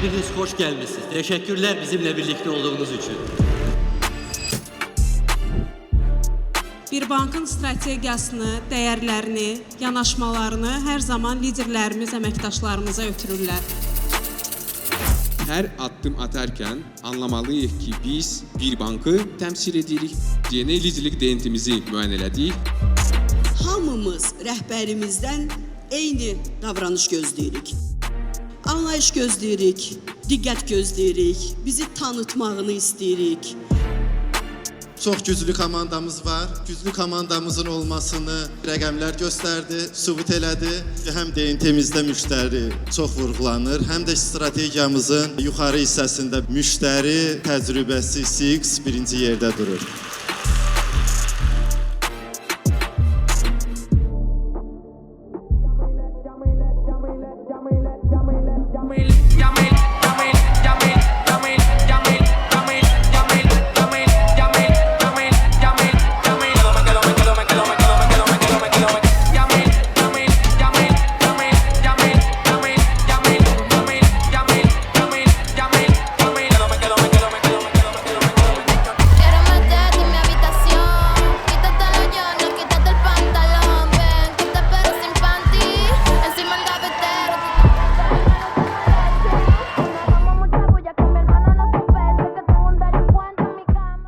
Her biriniz hoş gelmişsiniz. Teşekkürler bizimle birlikte olduğunuz için. Bir bankın strategiyasını, dəyərlərini, yanaşmalarını hər zaman liderlərimiz, əməkdaşlarımıza ötürürlər. Her addım atarken anlamalıyıq ki biz bir bankı temsil edirik. Yeni liderlik dentimizi müayinələdik. Hamımız rəhbərimizdən eyni davranış gözləyirik. Anlayış gözləyirik, diqqət gözləyirik, bizi tanıtmağını istəyirik. Çox güclü komandamız var. Güclü komandamızın olmasını rəqəmlər göstərdi, sübut elədi. Həm DNT-mizdə müştəri çox vurğulanır, həm də strategiyamızın yuxarı hissəsində müştəri təcrübəsi 6 birinci yerdə durur.